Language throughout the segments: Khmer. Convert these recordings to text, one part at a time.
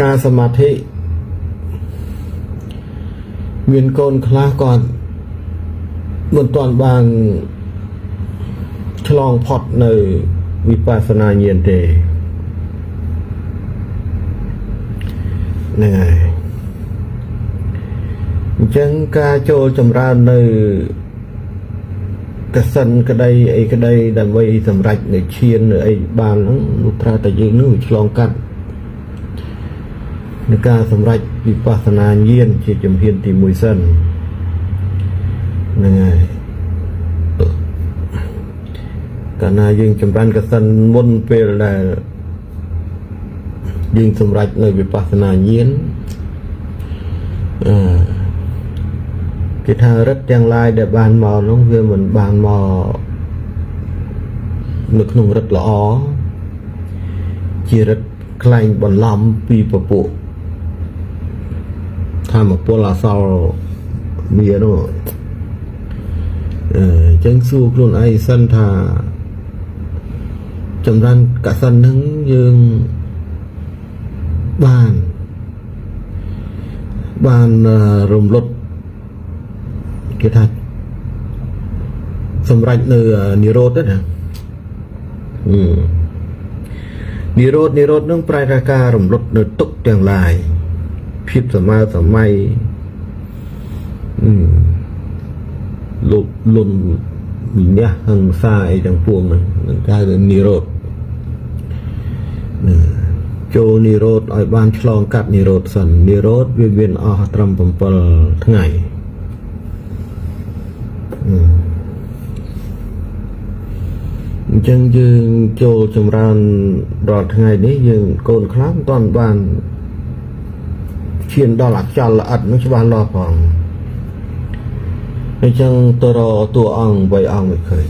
ការសមាធិមានកូនខ្លះគាត់មិនទាន់បានឆ្លងផុតនៅវិបស្សនាញាណទេហ្នឹងហើយអញ្ចឹងការចូលចម្រើននៅកសិនក្តីអីក្តីដើម្បីសម្រេចនៅឈាននៅអីបានហ្នឹងនោះត្រូវតែយើងនឹងឆ្លងកាត់ในការសម្រេចវិបស្សនាញាណជាជំហានទី1សិនហ្នឹងហើយកាលណាយើងចម្រើនកសិនមុនពេលដែលយើងសម្រេចនៅវិបស្សនាញាណគេថារិទ្ធទាំងឡាយដែលបានមកនោះវាមិនបានមកនៅក្នុងរិទ្ធល្អជារិទ្ធខ្លែងបន្លំពីពពួកធម្មពលអសលវានោះអញ្ចឹងសួរខ្លួនឯងសិនថាចម្រើនកសិនហ្នឹងយើងបានរំលត់គេថាសម្រេចនៅនិរោធទេណានិរោធនឹងប្រែថាការរំលត់នៅទុក្ខទាំងឡាយភាពសម័យលុបលន់វិញ្ញាហិង្សាអីទាំងពួងហ្នឹងគេហៅនិរោធចូលនិរោធឲ្យបានឆ្លងកាត់និរោធសិននិរោធវាមានអស់ត្រឹម7ថ្ងៃអញ្ចឹងយើងចូលចម្រើនរាល់ថ្ងៃនេះយើងកូនខ្លះមិនទាន់បានឈានដល់អចលល្អិតនឹងច្បាស់លាស់ផងអញ្ចឹងទៅរកតួអង្គ3អង្គមិនឃើញ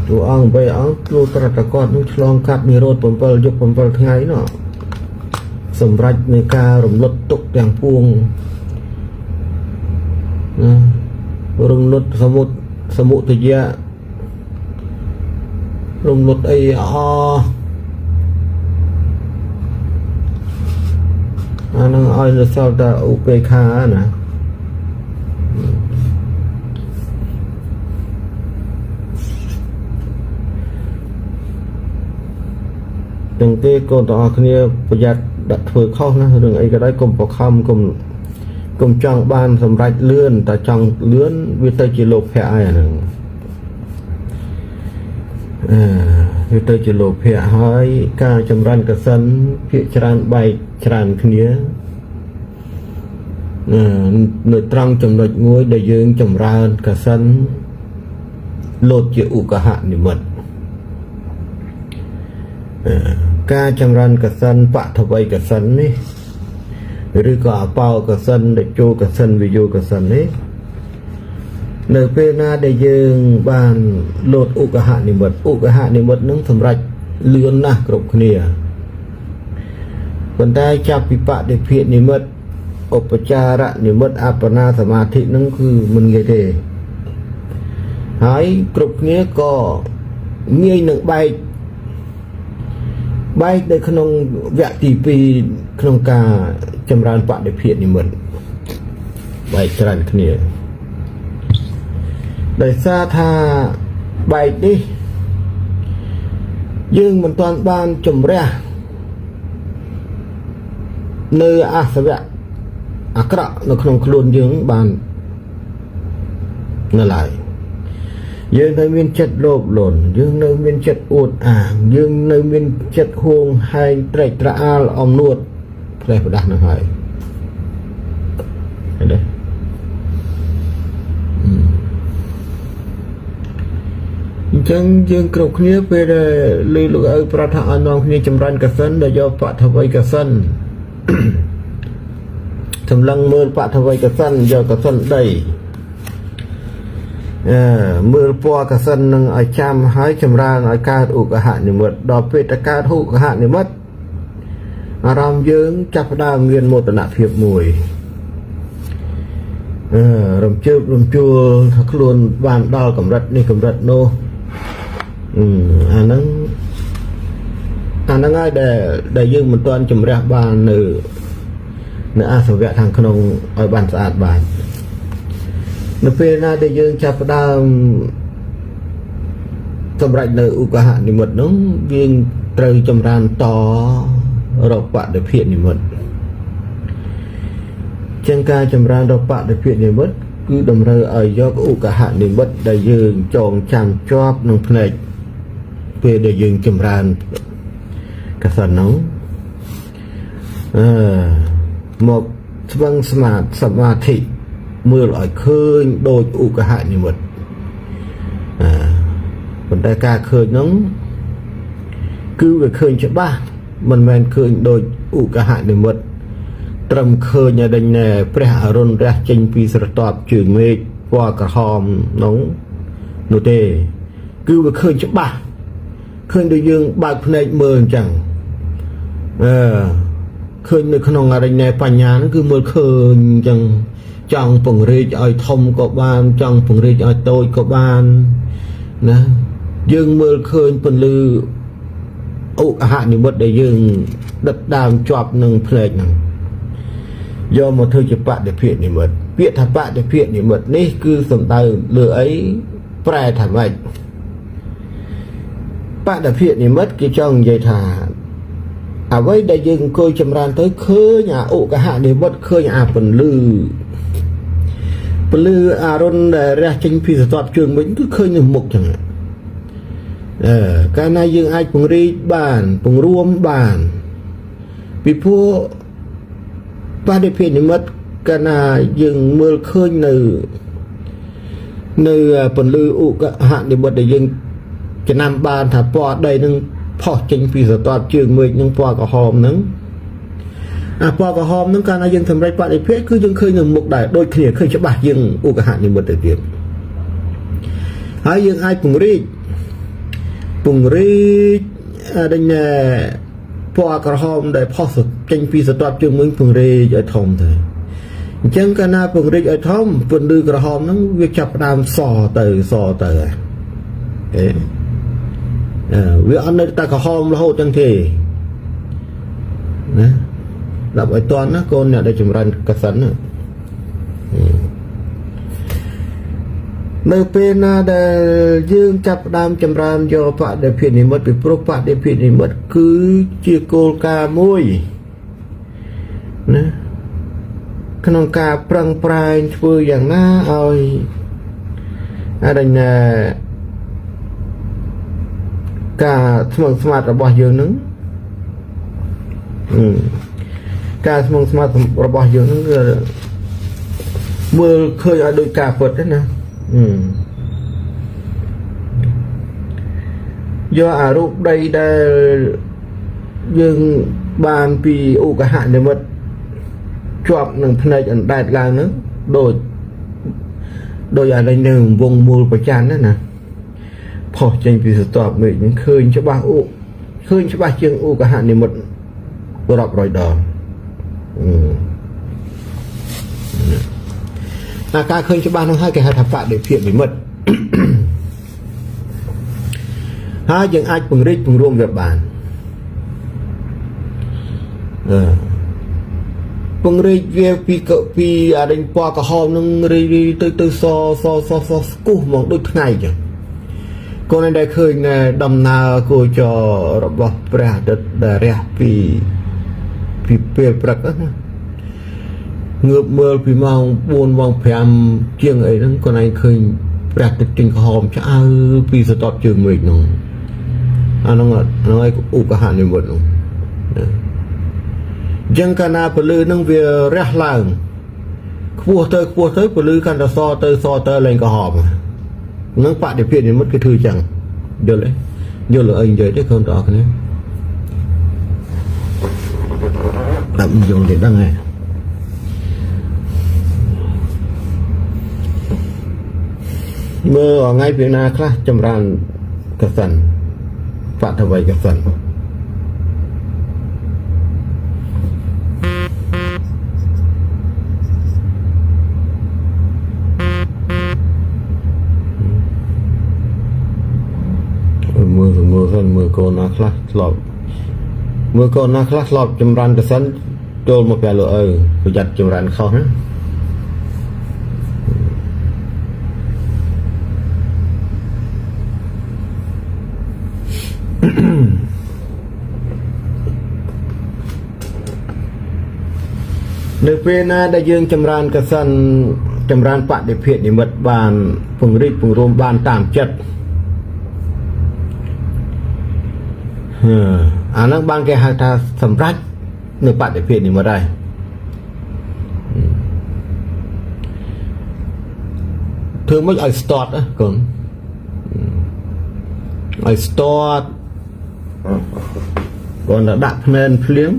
តួអង្គ3អង្គគ្រូត្រតគាត់នឹងឆ្លងកាត់និរោធ7យប់7ថ្ងៃនោះសម្រាប់នៃការរំលត់ទុកទាំងពួងរំលត់សមុទយៈរំលត់អីអានឹងឲ្យនៅសល់តែឧបេក្ខាណាទាំងទេកូនទាំងអស់គ្នាប្រយ័ត្នដាក់ធ្វើខុសណារឿងអីក៏ដោយកុំបខំកុំចង់បានសម្រេចលឿនតែចង់លឿនវាទៅជាលោភៈហើយអាហ្នឹងវាទៅជាលោភៈហើយការចម្រើនកសិនភាគច្រើនបែកច្រើនគ្នានៅត្រង់ចំណុចមួយដែលយើងចម្រើនកសិនលោតជាឧកហនិមិត្តការចម្រើនកសិនបថវ័យកសិននេះឬក៏អបោកសិនដែលចូលកសិនវិយោកសិននេះនៅពេលណាដែលយើងបានលោតឧកហនិមិត្តនឹងសម្រាប់លឿនណាស់គ្រប់គ្នាប៉ុន្តែចាប់ពីបដិភិនិមិត្តឧបចារនិមិត្តអបណាសមាធិនឹងគឺមិនងាយទេហើយគ្រប់គ្នាក៏ងាយនឹងបែកនៅក្នុងវគ្គទី2ក្នុងការចម្រើនបដិភិនិមិត្តបែកច្រើនគ្នាដោយសារថាបែកនេះយើងមិនទាន់បានជំរះនៅអសវៈអាក្រក់នៅក្នុងខ្លួនយើងបាននៅឡើយយើងនៅមានចិត្តលោភលន់យើងនៅមានចិត្តអួតអាងយើងនៅមានចិត្តហួងហែងត្រេកត្រអាលអំនួតផ្លេសផ្ដាស់នឹងហើយឃើញទេអញ្ចឹងយើងគ្រប់គ្នាពេលដែលលើលោកឪប្រថាឲ្យនាំគ្នាចម្រើនកសិនដែលយកបថវ័យកសិនសម្លឹងមើលបថវ័យកសិនយកកសិនដីមើលពណ៌កសិននឹងឲ្យចាំហើយចម្រើនឲ្យកើតឧកហនិមិត្តដល់ពេលតកើតឧកហនិមិត្តអារម្មណ៍យើងចាប់ផ្ដើមមានមោទនភាពមួយរំជើបរំជួលថាខ្លួនបានដល់កម្រិតនេះកម្រិតនោះអាហ្នឹង អាហ្នឹងហើយដែលយើងមិនទាន់ជំរះបាននៅអសវៈខាងក្នុងឲ្យបានស្អាតបាននៅពេលណាដែលយើងចាប់ផ្ដើមសម្រាប់នៅឧបហនិមិត្តនោះយើងត្រូវចម្រើនតរកបដិភិនិមិត្តចឹងការចម្រើនរកបដិភិនិមិត្តគឺតម្រូវឲ្យយកឧបហនិមិត្តដែលយើងចងចាំជាប់ក្នុងភ្នែកពេលដែលយើងចម្រើនកសិននោះមកស្វឹងស្មាតសមាធិមើលឲ្យឃើញដូចឧបហនិមិត្តប៉ុន្តែការឃើញនោះគឺវាឃើញច្បាស់មិនមែនឃើញដូចឧបហនិមិត្តត្រឹមឃើញឲ្យដេញព្រះអរុណរះចេញពីស្រទាប់ជើងមេឃពណ៌ក្រហមនោះទេគឺវាឃើញច្បាស់ឃើញដូចយើងបើកភ្នែកមើលអញ្ចឹងឃើញនៅក្នុងអរិញបញ្ញាហ្នឹងគឺមើលឃើញអញ្ចឹងចង់ពង្រីកឲ្យធំក៏បានចង់ពង្រីកឲ្យតូចក៏បានណាយើងមើលឃើញពន្លឺឧបហនិមិត្តដែលយើងដិតដើមជាប់នឹងភ្នែកហ្នឹងយកមកធ្វើជាបដិភិនិមិត្តពាក្យថាបដិភិនិមិត្តនេះគឺសំដៅលើអីប្រែថាម៉េចបដិភិនិមិត្តគេចង់និយាយថាអ្វីដែលយើងអង្គុយចម្រើនទៅឃើញអាឧបហនិមិត្តឃើញអាពន្លឺអរុណដែលរះចេញពីស្រទាប់ជើងវិញគឺឃើញនៅមុខចឹងកាលណាយើងអាចពង្រីកបានពង្រួមបានពីព្រោះបដិភិនិមិត្តកាលណាយើងមើលឃើញនៅពន្លឺឧបហនិមិត្តដែលយើងចំណាំបានថាពណ៌ដីនឹងផុសចេញពីស្រទាប់ជើងមេឃនឹងពណ៌ក្រហមនឹងអាពណ៌ក្រហមនឹងកាលណាយើងសម្រេចបដិភិគឺយើងឃើញនៅមុខដែរដូចគ្នាឃើញច្បាស់យើងឧបហនិមិត្តទៅទៀតហើយយើងអាចពង្រីកដេញពណ៌ក្រហមដែលផុសចេញពីស្រទាប់ជើងមេឃពង្រីកឲ្យធំទៅអញ្ចឹងកាលណាពង្រីកឲ្យធំពន្លឺក្រហមហ្នឹងវាចាប់ផ្ដើមសទៅវាអត់នៅតែក្រហមរហូតចឹងទេណាដល់ឲ្យតន់ណាកូនអ្នកដែលចម្រើនកសិននៅពេលណាដែលយើងចាប់ផ្ដើមចម្រើនយកបដិភិនិមិត្តពីព្រោះបដិភិនិមិត្តគឺជាគោលការណ៍មួយណាក្នុងការប្រឹងប្រែងធ្វើយ៉ាងណាឲ្យអរិញការស្មឹងស្មាតរបស់យើងនឹងការស្មឹងស្មាតរបស់យើងនឹងគឺមើលឃើញឲ្យដូចការពិតទេណាយកអារូបដីដែលយើងបានពីឧបហនិមិត្តជាប់នឹងភ្នែកអណ្ដែតឡើងហ្នឹងដូចអានេះនៅវងមូលប្រច័នណាផុសចេញពីស្រទាប់មេឃហ្នឹងឃើញច្បាស់ជាងឧបហនិមិត្តរាប់រយដងការឃើញច្បាស់នោះហើយគេហៅថាបដិភិនិមិត្តហើយយើងអាចពង្រីកពង្រួមវាបានពង្រីកវាពីអរិញពណ៌ក្រហមនឹងរីទៅសស្គុះហ្មងដូចថ្ងៃចឹងកូនដែលឃើញដំណើរគោចររបស់ព្រះអាទិត្យដែលរះពីពេលព្រឹកណាងើបមើលពីម៉ោង4ម៉ោង5ជាងអីហ្នឹងកូនឯងឃើញព្រះអាទិត្យចេញក្រហមឆ្អៅពីស្រទាប់ជើងមេឃហ្នឹងអាហ្នឹងឲ្យឧបហនិមិត្តហ្នឹងអញ្ចឹងកាលណាពលឺហ្នឹងវារះឡើងខ្ពស់ទៅពលឺកាន់តែសទៅឡើងក្រហមហ្នឹងបដិភិនិមិត្តគេធ្វើអញ្ចឹងយល់អីនិយាយទេកូនទាំងអស់គ្នាតែមិនយល់ទេដឹងហ៎មើលថ្ងៃពីណាខ្លះចម្រើនកសិនបតវ័យកសិនមើលកូនណាខ្លះធ្លាប់ มื่อก่อนนะคลาสลอบจำรันกระสันโจลมาแปลเลยประหยัดจำรันเขานะในปีหน้าได้ยืงจำรันกระสันจำรันปะได้เพียรนิมิตบานปุ่งริดปุ่งรวมบานตามจัดอันนั้นบางแกหาทาสำรัจในปะได้เพียรนิมิตได้เธอไม่ไอสตอร์นะก่อนไอสตอร์ก่อนดักเนินเพลี้ยง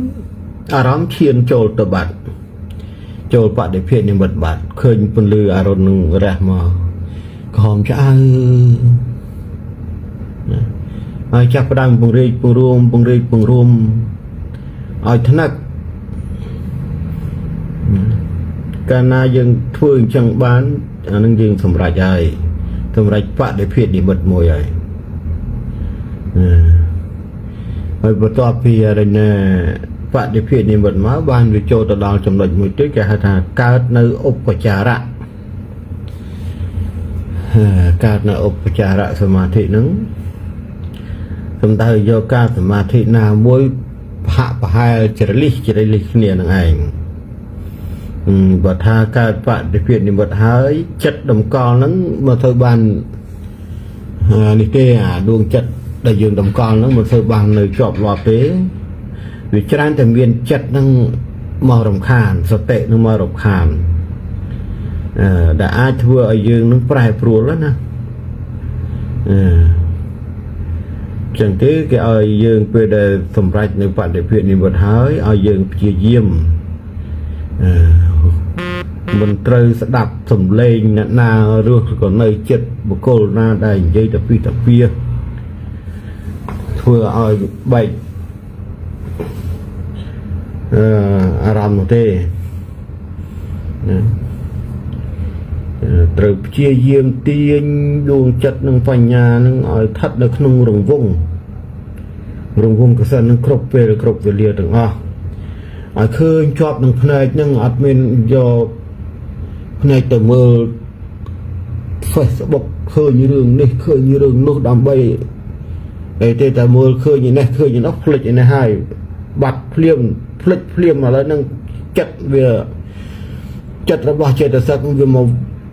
อารมณ์เชียนโจลตบัดโจลปะได้เพียรนิมิตบัดเคยเป็นลืออารมณ์หนึ่งแรกมาขอมจะจับประดังปุงรีปุงรวมปุงรีปุงรวมเอาถนัดการนายังทั่วจังบ้านอันนั้นยังสำราญใหญ่สำราญปะได้เพียรนิมิตมวยใหญ่ไปประกอบพิจารณาปะได้เพียรนิมิตมาบ้านวิโจตดองจำนวนมือตื้อแก่หาทางการในอุปจาระการในอุปจาระสมาธินั้นสมได้โยกาสมาธินามวยพระพายจริลิเนี่ยนั่นเองบัดหาการปะได้เพียรนิมิตหายจัดดมกอนั้นมาเทบานนี่เกดวงจัดได้ยืนดมกอนั้นมาเทบานในจอบรอเป้วิจารณ์แต่เวียนจัดนั่งมารำคาญสเตะนั่งมารำคาญแต่อาจว่ายืนนั่งปลายปลัวแล้วนะจังที่แกเอายืนไปได้สำรัจในปัจจุบันนี้หมดหายเอายืนเพียเยี่ยมมันเตยสดับสมเลงนาเรื่องก่อนในเจ็ดบุคคลนาได้ยัยตะปีตะเปียเพื่อเอาใบอารามโนเต้ตรึกเชี่ยเยี่ยมเตียงดวงจัดนึงปัญญานึงเอาทัดในขนมรงวงกษัตริย์นึงครบเปรครบเวลียถึงเคยชอบนึงพนัยนึงอัดเมนยอพนัยแต่เมื่อไฟสบกเคยยืงนี่เคยยืงนกดำใบไอ้แต่เมื่อเคยยืนนี่เคยยืนนกพลิกยืนให้บัดเพลียมพลิกเพลียมมาแล้วนั่งจัดเวจัดระบาดเจตสักมันจะมา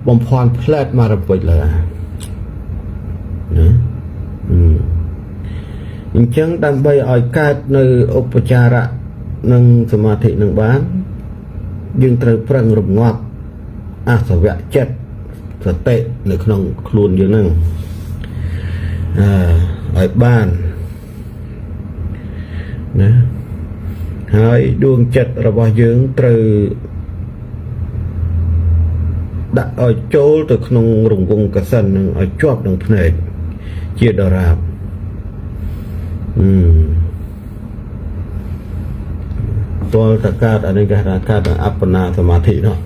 บอมพรแพลดมาระเบิดเลยยิ่งจังดังใบอ้อยกาดในอุปจาระนั่งสมาธินั่งบ้านยิ่งตรึกพรังรบงอบอาสวะจัดสเตะในขนมครูนอยู่นั่งอ้อยบ้านนะให้ดวงจัดระบาดยืงตรึกđã ở chỗ từក្នុងរង្វង់កសិននឹងឲ្យជាប់នឹងភ្នែកជាដរាបតលតកាតអនិកថាកាតអបណាសមាធិនោះ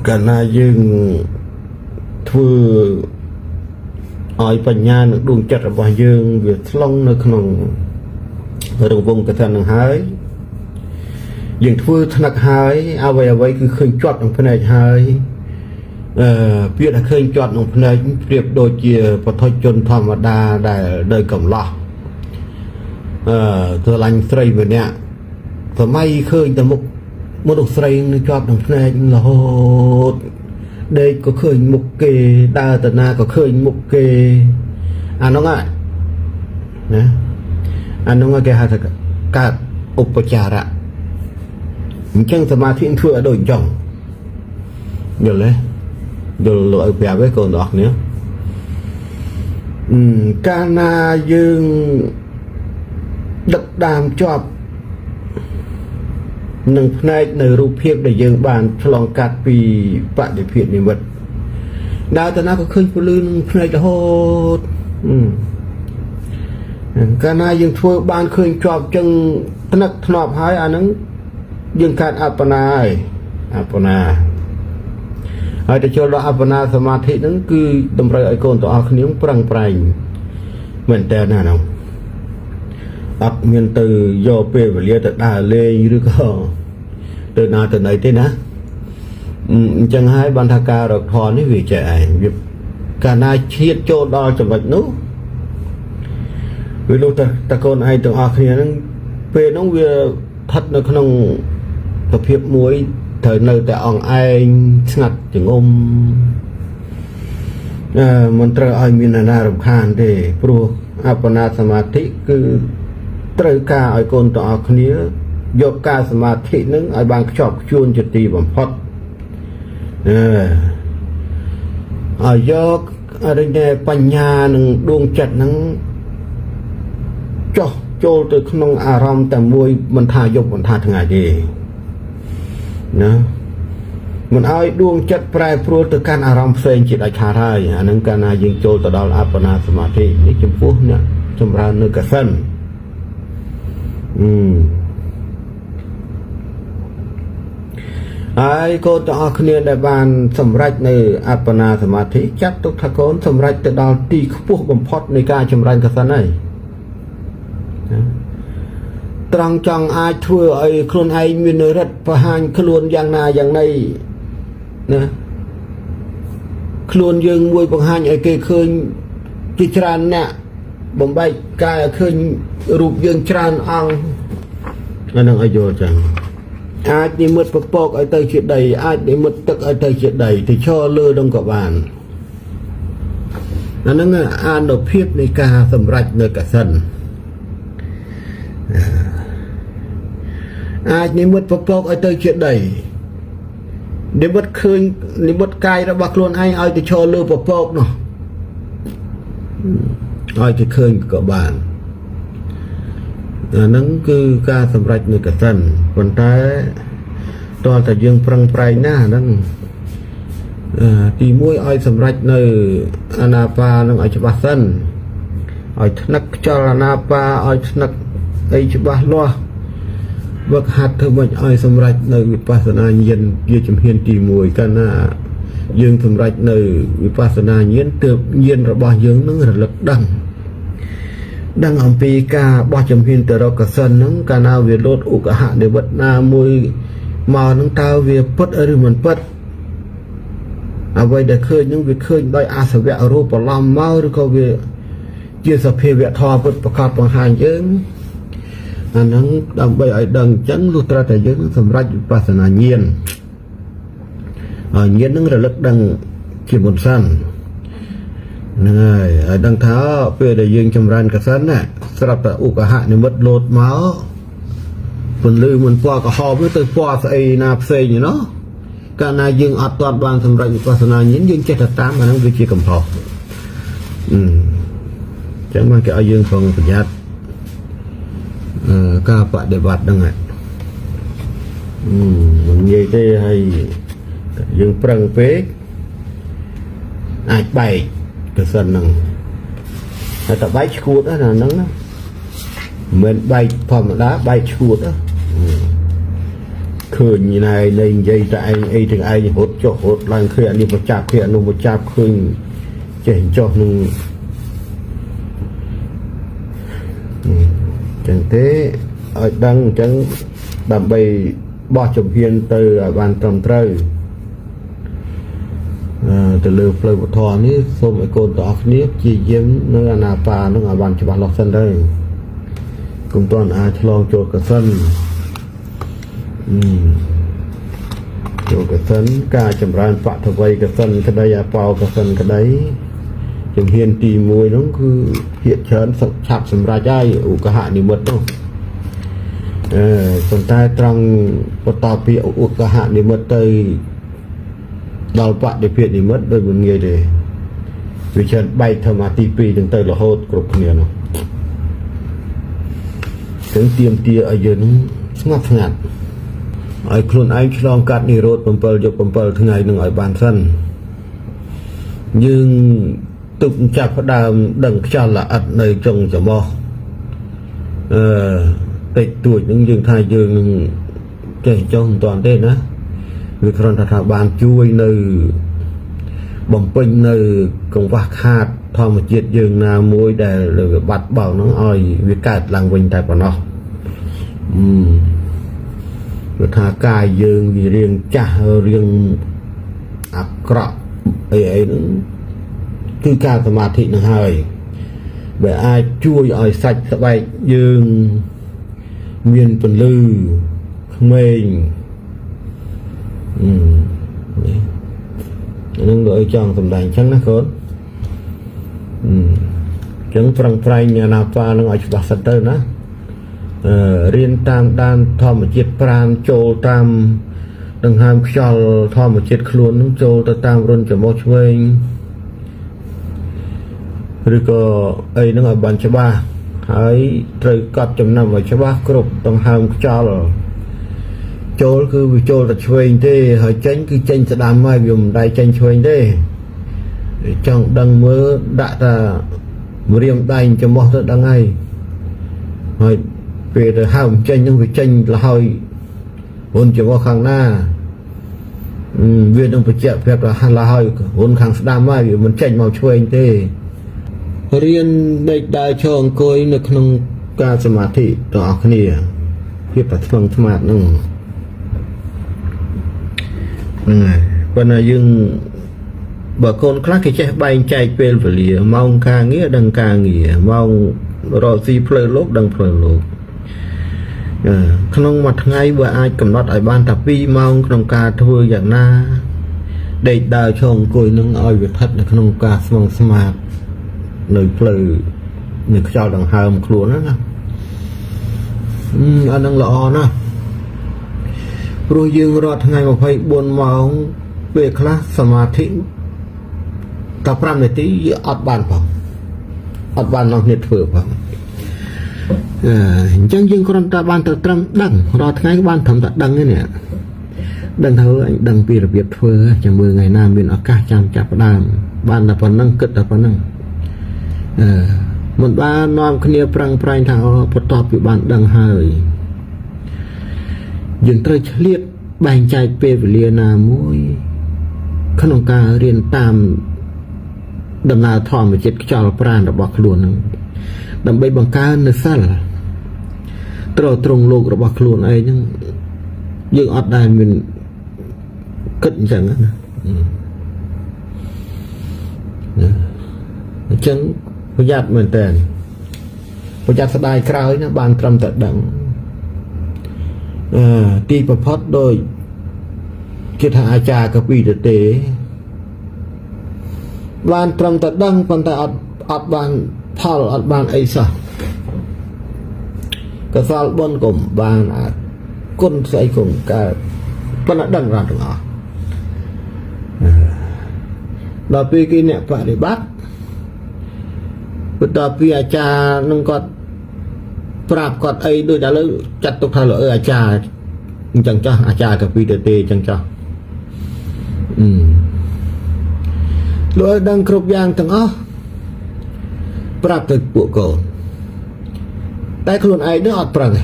កាលណាយើងធ្វើឲ្យបញ្ញានឹងដួងចិត្តរបស់យើងវាឆ្លងនៅក្នុងរង្វង់កសិននឹងហើយយើងធ្វើថ្នាក់ហើយអ្វីគឺឃើញជាប់ក្នុងភ្នែកហើយពាក្យថាឃើញជាប់ក្នុងភ្នែកប្រៀបដូចជាបុថុជនធម្មតាដែលនៅកំឡោះស្រឡាញ់ស្រីម្នាក់សម័យឃើញតែមុខមនុស្សស្រីនឹងជាប់ក្នុងភ្នែករហូតដេកក៏ឃើញមុខគេដើរទៅណាក៏ឃើញមុខគេអានោះណាអានោះគេហៅថាកើតឧបចារៈអញ្ចឹងសមាធិធ្វើឲ្យដូចអញ្ចឹងយល់ទេយល់ឲ្យប្រាប់ទេកូនទាំងអស់គ្នាកាលណាយើងដឹកដាមជាប់នឹងផ្នែកនៅរូបភាពដែលយើងបានឆ្លងកាត់ពីបដិភាពនិមិត្តដើរទៅណាក៏ឃើញពលឺនឹងផ្នែករហូតកាលណាយើងធ្វើបានឃើញជាប់ចឹងថ្នឹកធ្នាប់ហើយអាហ្នឹងយើងកើតអបណាហើយអបណាហើយទៅចូលដល់អបណាសមាធិហ្នឹងគឺតម្រូវឲ្យកូនទាំងអស់គ្នាប្រឹងប្រែងមែនតើណានោះ អត់មានទៅយកពេលវេលាទៅដើរលេងឬក៏ទៅណាទៅណីទេណាអញ្ចឹងហើយបានថាការរកធននេះវាចេះឯងវាកាលណាឈាតចូលដល់ចំណុចនោះវាលោកតកូនឯងទាំងអស់គ្នាហ្នឹងពេលហ្នឹងវាស្ថិតនៅក្នុងប្រភេទមួយត្រូវនៅតែអង្អែងស្ងាត់ចងំមិនត្រូវឲ្យមានអាណារំខានទេព្រោះអបណាសមាធិគឺត្រូវការឲ្យកូនទាំងអស់គ្នាយកការសមាធិហ្នឹងឲ្យបានខ្ជាប់ខ្ជួនជាទីបំផុតឲ្យយកអរិញបញ្ញានិងដួងចិត្តហ្នឹងចុះចូលទៅក្នុងអារម្មណ៍តែមួយមិនថាយប់មិនថាថ្ងៃទេណាមិនឲ្យដួងចិត្តប្រែប្រួលទៅកាន់អារម្មណ៍ផ្សេងជាដាច់ខាតហើយអានឹងកាលណាយើងចូលទៅដល់អបណាសមាធិនេះចំពោះអ្នកចម្រើននៅកសិនហើយកូនទាំងអស់គ្នាដែលបានសម្រេចនៅអបណាសមាធិចាត់ទុកថាកូនសម្រេចទៅដល់ទីខ្ពស់បំផុតនៃការចម្រើនកសិនហើយត្រង់ចង់អាចធ្វើឲ្យខ្លួនឯងមានរិទ្ធបង្ហាញខ្លួនយ៉ាងណាយ៉ាងណីណាខ្លួនយើងមួយបង្ហាញឲ្យគេឃើញជាច្រើនអ្នកបំបែកកាយឲ្យឃើញរូបយើងច្រើនអង្គអានឹងឲ្យយល់ចឹងអាចនិមិត្តពពកឲ្យទៅជាដីអាចនិមិត្តទឹកឲ្យទៅជាដីទៅឈរលើនឹងក៏បានអានឹងអានុភាពនៃការសម្រេចនៅកសិនអាចនិមិត្តពពកឲ្យទៅជាដីនិមិត្តឃើញនិមិត្តកាយរបស់ខ្លួនឯងឲ្យទៅឈរលើពពកនោះឲ្យទៅឃើញក៏បានអាហ្នឹងគឺការសម្រេចនៅកសិនប៉ុន្តែតើតែយើងប្រឹងប្រែងណាស់ហ្នឹងទីមួយឲ្យសម្រេចនៅអាណាបានឹងឲ្យច្បាស់សិនឲ្យថ្នឹកខ្យល់អាណាបាឲ្យថ្នឹកអីច្បាស់លាស់វឹកហាត់ធ្វើមិនឲ្យសម្រេចនៅវិបស្សនាញាណជាជំហានទី1កាលណាយើងសម្រេចនៅវិបស្សនាញាណទើបញាណរបស់យើងនឹងរលឹកដឹងអំពីការបោះជំហានទៅរកកសិនហ្នឹងកាលណាវាលោតឧកហនិមិត្តណាមួយមកហ្នឹងតើវាពិតឬមិនពិតអ្វីដែលឃើញហ្នឹងវាឃើញដោយអាសវៈរូបបន្លំមកឬក៏វាជាសភាវៈធម៌ពិតប្រកបបង្ហាញយើងអាហ្នឹងដើម្បីឲ្យដឹងអញ្ចឹងលុះត្រាតែយើងសម្រេចវិបស្សនាញាណញាណហ្នឹងរលឹកដឹងជាមុនសិនហ្នឹងហើយឲ្យដឹងថាពេលដែលយើងចម្រើនកសិនណាស្រាប់តែឧកហនិមិត្តលោតមកពន្លឺមិនពណ៌ក្រហមទៅពណ៌ស្អីណាផ្សេងណោះកាលណាយើងអត់ទាន់បានសម្រេចវិបស្សនាញាណយើងចេះតែតាមអាហ្នឹងវាជាកំហុសចឹងមកគេឲ្យយើងប្រុងប្រយ័ត្នការបដិបត្តិហ្នឹងមិននិយាយទេហើយយើងប្រឹងពេកអាចបែកកសិនហ្នឹងហើយតែបែកឈួតណាហ្នឹងមិនមែនបែកធម្មតាបែកឈួតឃើញណែនៃនិយាយតែឯងអីទាំងឯងរត់ចុះរត់ឡើងឃើញអានេះមកចាប់ឃើញអានោះមកចាប់ឃើញចេះចុះនឹងចឹងទេឲ្យដឹងអញ្ចឹងដើម្បីបោះជំហានទៅឲ្យបានត្រឹមត្រូវទៅលើផ្លូវវធម៌នេះសូមឲ្យកូនទាំងអស់គ្នាព្យាយាមនៅអាណាបានឹងឲ្យបានច្បាស់លាស់សិនទៅកុំទាន់អាចឆ្លងចូលកសិនចូលកសិនការចម្រើនបថវ័យកសិនក្តីអបោកសិនក្តីជំហានទី1ហ្នឹងគឺភាគច្រើនឆាប់សម្រេចហើយឧកហនិមិត្តនោះប៉ុន្តែត្រង់បន្តពីឧកហនិមិត្តទៅដល់បដិភិនិមិត្តដូចមិនងាយទេវាច្រើនបែកធម្មតាទី2ទាំងទៅរហូតគ្រប់គ្នានោះទាំងទៀមទាឲ្យយើងស្ងប់ស្ងាត់ឲ្យខ្លួនឯងឆ្លងកាត់និរោធ7យប់7ថ្ងៃនឹងឲ្យបានសិនយើងទុកចាប់ផ្ដើមដឹងខ្យល់ល្អិតនៅចុងច្រមុះតិចតួចនឹងយើងថាយើងនឹងចេះចុះមិនតាន់ទេណាវាគ្រាន់តែថាបានជួយនៅបំពេញនៅកង្វះខាត ធម្មជាតិយើងណាមួយដែលវាបាត់បង់ហ្នឹងឲ្យវាកើតឡើងវិញតែប៉ុណ្ណោះព្រោះថាកាយយើងវារៀងចាស់រៀងអាក្រក់អីហ្នឹងគឺការសមាធិនឹងហើយដែលអាចជួយឲ្យសាច់ស្បែកយើងមានពន្លឺក្មេងនឹងដូចចង់សម្ដែងចឹងណាកូនចឹងប្រឹងប្រែងអាណាបានឹងឲ្យច្បាស់សិនទៅណារៀនតាមដានធម្មជាតិប្រាណចូលតាមដង្ហើមខ្យល់ធម្មជាតិខ្លួននឹងចូលទៅតាមរុនច្រមុះឆ្វេងឬក៏អីហ្នឹងឲ្យបានច្បាស់ហើយត្រូវកត់ចំណាំឲ្យច្បាស់គ្រប់ដង្ហើមខ្យល់ចូលគឺវាចូលតែឆ្វេងទេហើយចេញគឺចេញស្ដាំហើយវាមិនដៃចេញឆ្វេងទេចង់ដឹងមើលដាក់ថាម្រាមដៃចំោះទៅដឹងហើយពេលទៅហើមចេញនឹងវាចេញលហើយហ៊ុនចំោះខាងណាវានឹងបញ្ជាក់ប្រាប់ថាលហើយហ៊ុនខាងស្ដាំហើយវាមិនចេញមកឆ្វេងទេរៀនដេកដើរឈរអង្គុយនៅក្នុងការសមាធិទាំងអស់គ្នាភាពតែស្វឹងស្មាតហ្នឹងហើយប៉ុន្តែយើងបើកូនខ្លះគេចេះបែងចែកពេលវេលាម៉ោងការងារដឹងការងារម៉ោងរកស៊ីផ្លូវលោកដឹងផ្លូវលោកក្នុងមួយថ្ងៃបើអាចកំណត់ឲ្យបានតែ2ម៉ោងក្នុងការធ្វើយ៉ាងណាដេកដើរឈរអង្គុយនឹងឲ្យវាស្ថិតនៅក្នុងការស្វឹងស្មាតនៅផ្លូវនៅខ្យល់ដង្ហើមខ្លួនណាអានឹងល្អណាស់ព្រោះយើងរាល់ថ្ងៃ24ម៉ោងពេលខ្លះសមាធិតែ5នាទីអត់បានផងអត់បាននាំគ្នាធ្វើផងអញ្ចឹងយើងគ្រាន់តែបានទៅត្រឹមដឹងរាល់ថ្ងៃបានត្រឹមតែដឹងទេនេះដឹងទៅអញដឹងពីរបៀបធ្វើចាំមើលថ្ងៃណាមានឱកាសចាំចាប់ផ្ដើមបានតែប៉ុណ្្នឹងគិតតែប៉ុណ្្នឹងមិនបាននាំគ្នាប្រឹងប្រែងថាបន្ទាប់ពីបានដឹងហើយយើងត្រូវឆ្លៀតបែងចែកពេលវេលាណាមួយក្នុងការរៀនតាមដំណើរធម្មជាតិខ្យល់ប្រាណរបស់ខ្លួននឹងដើម្បីបង្កើននូវសិលត្រង់លោករបស់ខ្លួនឯងហ្នឹងយើងអត់ដែលមានគិតអញ្ចឹងណាអញ្ចឹងប្រយ័ត្នមែនតើប្រយ័ត្នស្ដាយក្រោយណាបានត្រឹមតែដឹងទីប្រផុតដូចគេថាអាចារ្យកពីទៅទេបានត្រឹមតែដឹងប៉ុន្តែអត់បានផលអត់បានអីសោះកសលបុណ្យក៏បានគុណស្អីក៏កើតប៉ុន្តែដឹងរាល់ទាំងអស់ដល់ពេលគេអ្នកបប្រតិបត្តិបន្ទាប់ពីអាចារ្យនឹងគាត់ប្រាប់គាត់អីដូចឥឡូវចាត់ទុកថាអាចារ្យអញ្ចឹងចាស់អាចារ្យកពីទៅទេអញ្ចឹងចាស់លោកឲ្យដឹងគ្រប់យ៉ាងទាំងអស់ប្រាប់ទៅពួកកូនតែខ្លួនឯងនឹងអត់ប្រឹងទេ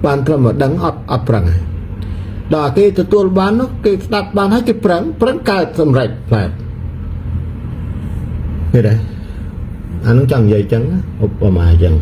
បានត្រឹមមកដឹងអត់ប្រឹងទេដល់គេទទួលបាននោះគេស្ដាប់បានហើយគេប្រឹងកើតសម្រេចផ្លែឃើញទេអានឹងចង់និយាយចឹងឧបមាចឹង